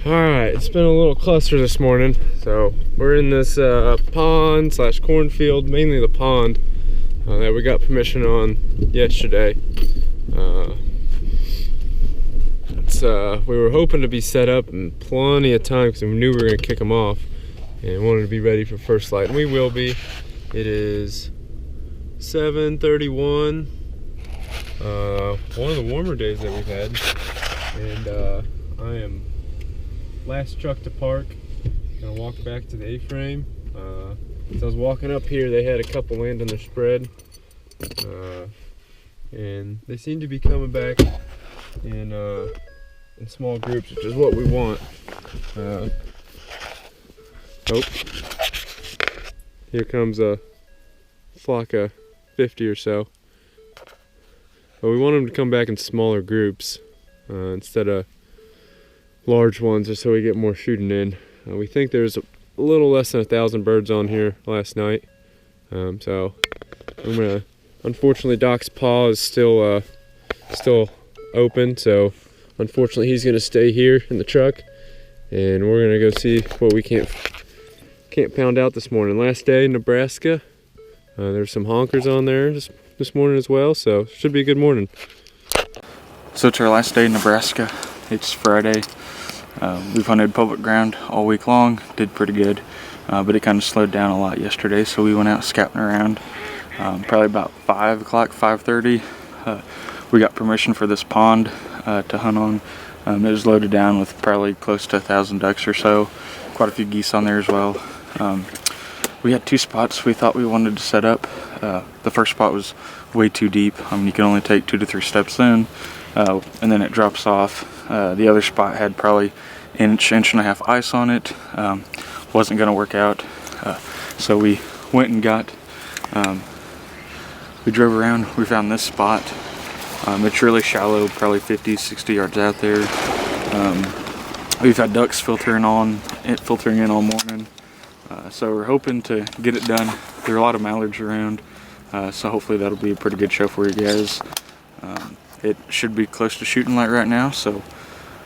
Alright, it's been a little cluster this morning. So we're in this pond slash cornfield, mainly the pond that we got permission on yesterday. We were hoping to be set up in plenty of time because we knew we were going to kick them off and wanted to be ready for first light, and we will be. It is 7:31, one of the warmer days that we've had, and I am last truck to park. Gonna walk back to the A-frame. As I was walking up here, they had a couple land on their spread, and they seem to be coming back in small groups, which is what we want. Here comes a flock of 50 or so. But we want them to come back in smaller groups instead of large ones, just so we get more shooting in. We think there's a little less than 1,000 birds on here last night. So I'm gonna, unfortunately Doc's paw is still open, so unfortunately he's gonna stay here in the truck, and we're gonna go see what we can't pound out this morning. Last day in Nebraska. There's some honkers on there this morning as well, so should be a good morning. So it's our last day in Nebraska. It's Friday. We've hunted public ground all week long, did pretty good, but it kind of slowed down a lot yesterday, so we went out scouting around. Probably about 5 o'clock, 5:30. We got permission for this pond to hunt on. It was loaded down with probably close to 1,000 ducks or so. Quite a few geese on there as well. We had 2 spots we thought we wanted to set up. The first spot was way too deep. You can only take 2 to 3 steps in, and then it drops off. The other spot had probably inch and a half ice on it. Wasn't going to work out. So we went and got, we drove around, we found this spot. It's really shallow, probably 50, 60 yards out there. We've had ducks filtering in all morning. So we're hoping to get it done. There are a lot of mallards around, so hopefully that'll be a pretty good show for you guys. It should be close to shooting light right now, so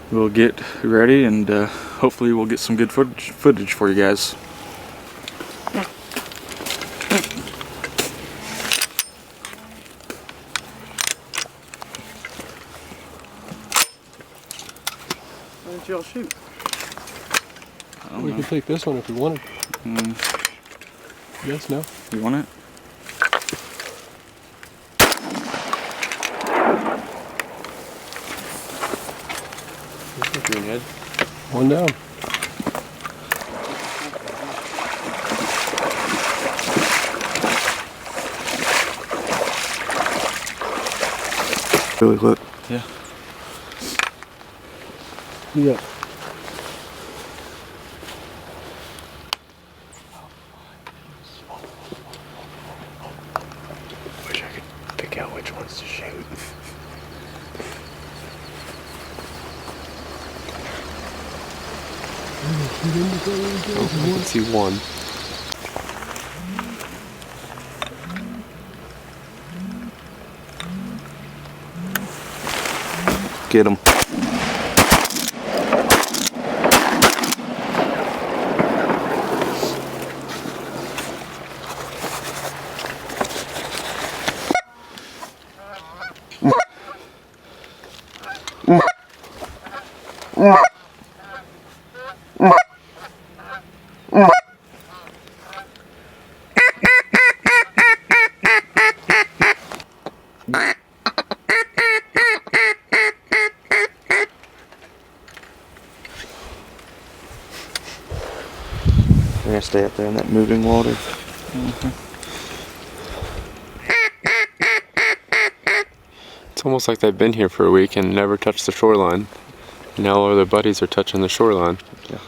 we'll get ready, and hopefully we'll get some good footage for you guys. Why don't y'all shoot? We could take this one if we wanted. Yes, no? You want it? Greenhead. One down. Really look. Yeah. You got. Wish I could pick out which ones to shoot. I can see one. Get him. They're gonna stay up there in that moving water. It's almost like they've been here for a week and never touched the shoreline. Now all their buddies are touching the shoreline. Yeah.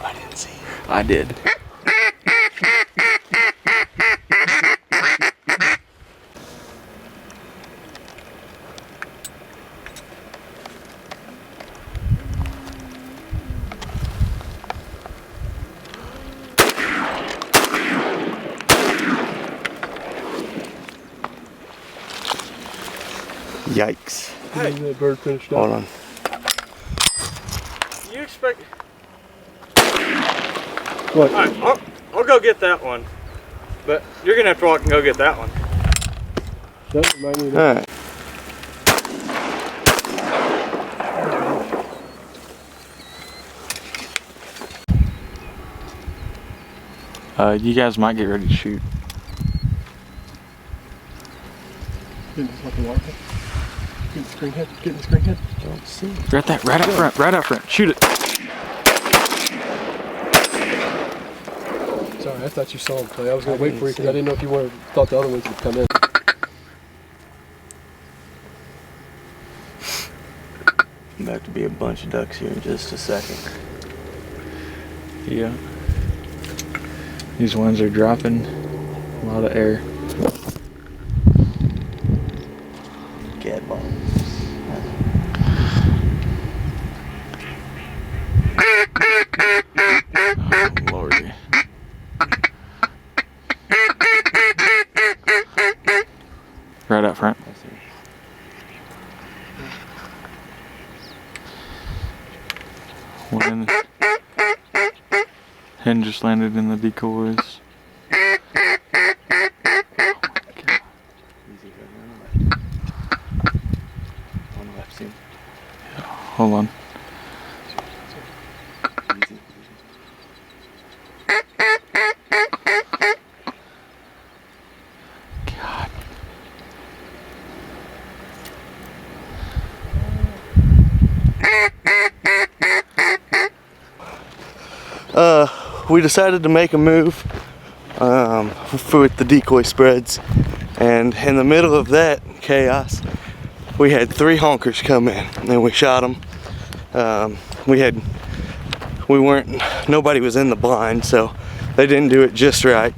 I didn't see it. I did. Yikes. Hey. That bird finished up. Hold on. You expect... What? Alright, I'll go get that one. But you're gonna have to walk and go get that one. That might need Alright. You guys might get ready to shoot. Get in the screen head. Get in the screen head. Don't see. Right there, right up front, right up front. Shoot it. Sorry, I thought you saw him play. I was gonna wait for you because I didn't know if you thought the other ones would come in. About to be a bunch of ducks here in just a second. Yeah. These ones are dropping a lot of air. Cat balls. Oh, Lordy. Right up front. One hen just landed in the decoys. Hold on. We decided to make a move with the decoy spreads, and in the middle of that chaos we had 3 honkers come in and we shot them. Nobody was in the blind, so they didn't do it just right,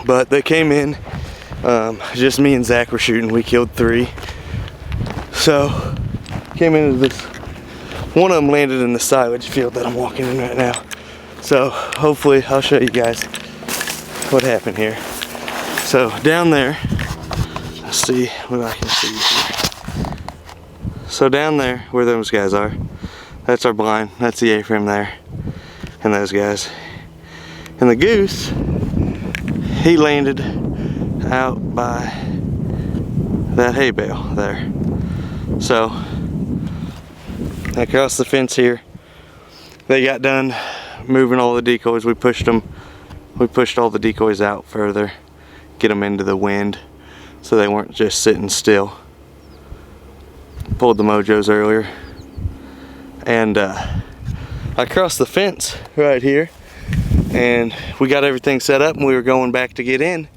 but they came in. Just me and Zach were shooting. We killed 3. So came into this, one of them landed in the silage field that I'm walking in right now. So hopefully I'll show you guys what happened here. So down there, let's see what I can see here. So down there where those guys are, that's our blind, that's the A-frame there, and those guys. And the goose, he landed out by that hay bale there. So across the fence here, they got done moving all the decoys. We pushed all the decoys out further, get them into the wind so they weren't just sitting still. Pulled the mojos earlier, and I crossed the fence right here, and we got everything set up and we were going back to get in,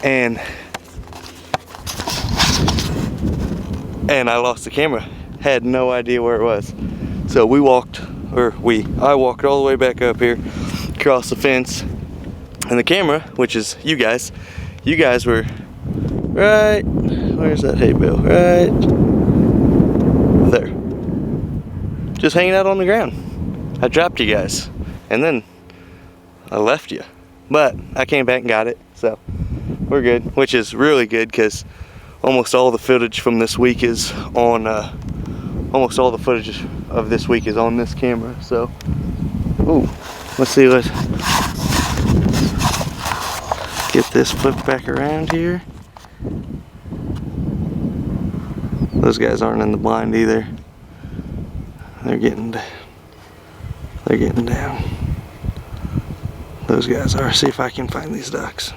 and I lost the camera. Had no idea where it was. So I walked all the way back up here, across the fence, and the camera, which is you guys were right, where's that hay bale? Right there. Just hanging out on the ground. I dropped you guys, and then I left you. But I came back and got it, so we're good, which is really good because almost all the footage from this week is on almost all the footage of this week is on this camera. So, ooh, let's see, let's get this flipped back around here. Those guys aren't in the blind either. They're getting down. Those guys are. See if I can find these ducks.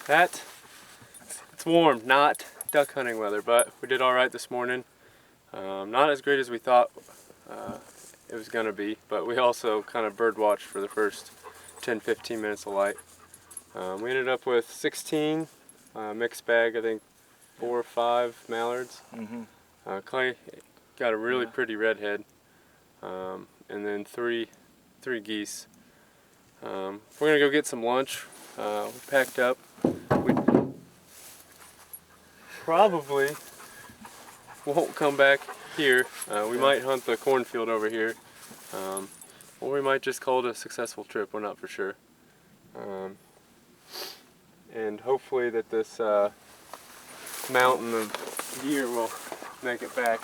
It's warm, not duck hunting weather, but we did all right this morning. Not as great as we thought it was gonna be, but we also kind of bird watched for the first 10-15 minutes of light. We ended up with 16 mixed bag, I think 4 or 5 mallards. Clay got a really pretty redhead, and then three geese. We're gonna go get some lunch. We packed up. We probably won't come back here. We might hunt the cornfield over here, or we might just call it a successful trip. We're not for sure. And hopefully that this mountain of deer will make it back.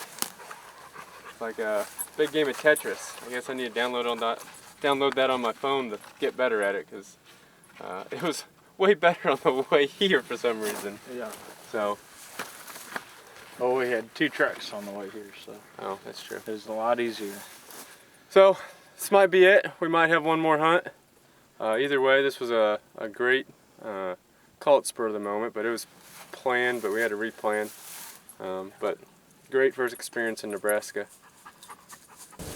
It's like a big game of Tetris. I guess I need to download that on my phone to get better at it, because it was way better on the way here for some reason. Yeah. So. Well, we had 2 trucks on the way here, so. Oh, that's true. It was a lot easier. So this might be it. We might have one more hunt. Either way, this was a great, call it spur of the moment, but it was planned, but we had to replan. But great first experience in Nebraska.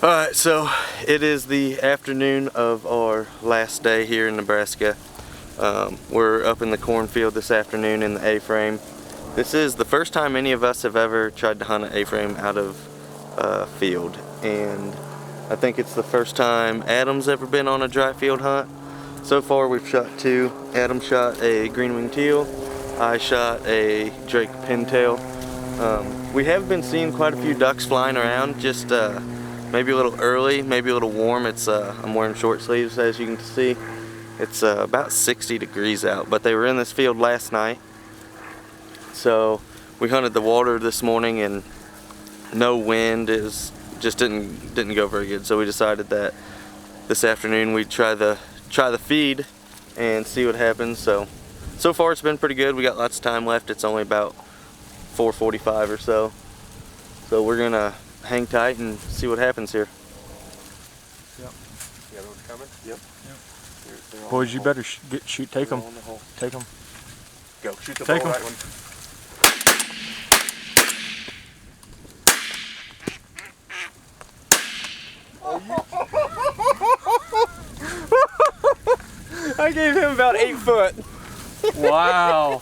Alright, so it is the afternoon of our last day here in Nebraska. We're up in the cornfield this afternoon in the A-frame. This is the first time any of us have ever tried to hunt an A-frame out of field, and I think it's the first time Adam's ever been on a dry field hunt. So far we've shot 2. Adam shot a green-winged teal, I shot a drake pintail. We have been seeing quite a few ducks flying around, just maybe a little early, maybe a little warm. It's I'm wearing short sleeves, as you can see. It's about 60 degrees out, but they were in this field last night. So we hunted the water this morning, and no wind, just didn't go very good. So we decided that this afternoon we'd try the feed and see what happens. So far it's been pretty good. We got lots of time left. It's only about 4:45 or so. So we're gonna hang tight and see what happens here. Yep. The other one's coming? Yep. Boys, you better take them. Take them. Go. Shoot the Take ball, 'em. right one. I gave him about 8 foot. Wow.